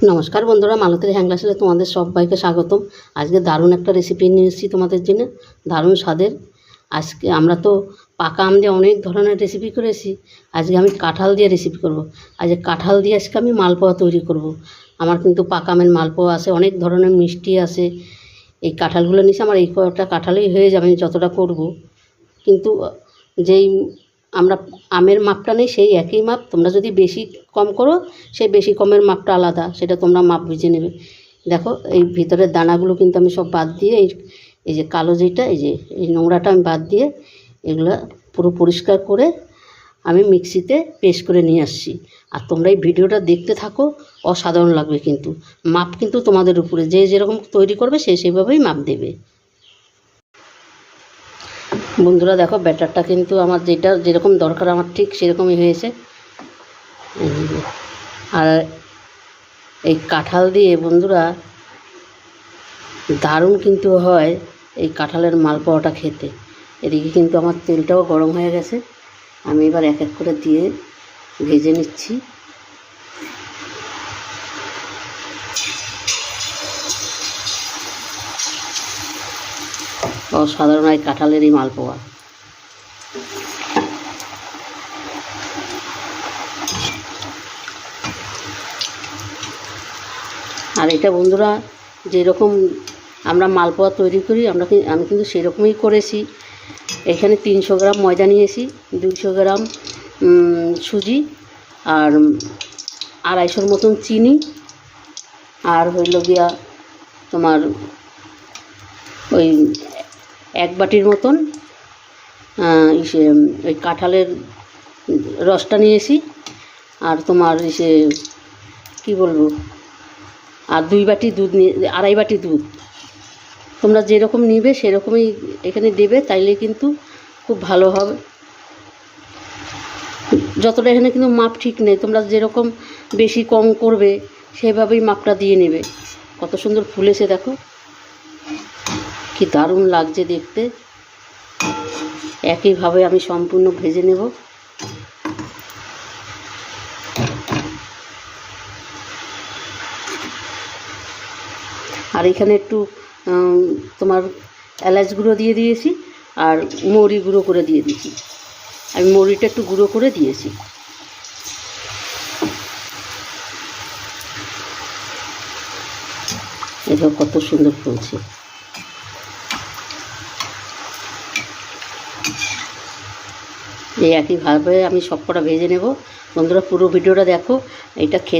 নমস্কার বন্ধুরা, মালতীর হ্যাংলাসেলে তোমাদের সবাইকে স্বাগতম। আজকে দারুণ একটা রেসিপি নিয়ে এসেছি তোমাদের জন্য, দারুণ স্বাদের। আজকে আমরা তো পাকা আম দিয়ে অনেক ধরনের রেসিপি করেছি, আজকে আমি কাঁঠাল দিয়ে রেসিপি করব। আজকে কাঁঠাল দিয়ে আজকে আমি মালপোয়া তৈরি করব। আমার কিন্তু পাকা আমের মালপোয়া আছে, অনেক ধরনের মিষ্টি আছে। এই কাঁঠালগুলো নিচে আমার এই কয়েকটা কাঁঠালেই হয়ে যাবে আমি যতটা করব। কিন্তু যেই আমরা আমের মাপটা নেই সেই একই মাপ, তোমরা যদি বেশি কম করো সেই বেশি কমের মাপটা আলাদা, সেটা তোমরা মাপ বুঝে নেবে। দেখো এই ভিতরের দানাগুলো কিন্তু আমি সব বাদ দিয়ে এই যে কালো যেটা এই নোংরাটা আমি বাদ দিয়ে এগুলো পুরো পরিষ্কার করে আমি মিক্সিতে পেস্ট করে নিয়ে আসছি। আর তোমরা এই ভিডিওটা দেখতে থাকো, অসাধারণ লাগবে। কিন্তু মাপ কিন্তু তোমাদের উপরে, যে যেরকম তৈরি করবে সেইভাবেই মাপ দেবে। বন্ধুরা দেখো, ব্যাটারটা কিন্তু আমার যেরকম দরকার আমার ঠিক সেরকমই হয়েছে। আর এই কাঁঠাল দিয়ে বন্ধুরা দারুণ কিন্তু হয় এই কাঁঠালের মালপোয়াটা খেতে। এদিকে কিন্তু আমার তেলটাও গরম হয়ে গেছে, আমি এবার এক এক করে দিয়ে ভেজে নিচ্ছি। অসাধারণ এই কাঁঠালের এই মালপোয়া। আর এটা বন্ধুরা যেরকম আমরা মালপোয়া তৈরি করি আমি কিন্তু সেরকমই করেছি। এখানে 300 গ্রাম ময়দা নিয়েছি, 200 গ্রাম সুজি, আর 250 মতন চিনি, আর হইল গিয়া তোমার ওই 1 বাটির মতন ওই কাঁঠালের রসটা নিয়েছি। আর তোমার কী বলবো, আর 2 বাটি দুধ নিয়ে 2.5 বাটি দুধ। তোমরা যেরকম নিবে সেরকমই এখানে দেবে, তাইলে কিন্তু খুব ভালো হবে। যতটা এখানে কিন্তু মাপ ঠিক নেই, তোমরা যেরকম বেশি কম করবে সেভাবেই মাপটা দিয়ে নেবে। কত সুন্দর ফুলেছে দেখো, কি দারুণ লাগছে দেখতে। একইভাবে আমি সম্পূর্ণ ভেজে নেব। আর এখানে একটু তোমার এলাচ গুঁড়ো দিয়ে দিয়েছি, আর মৌরি গুঁড়ো করে দিয়ে দিয়েছি। আমি মৌরিটা একটু গুঁড়ো করে দিয়েছি। এটা কত সুন্দর ফুলছে। এই একইভাবে আমি সবকটা ভেজে নেব। বন্ধুরা পুরো ভিডিওটা দেখো, এটা খেতে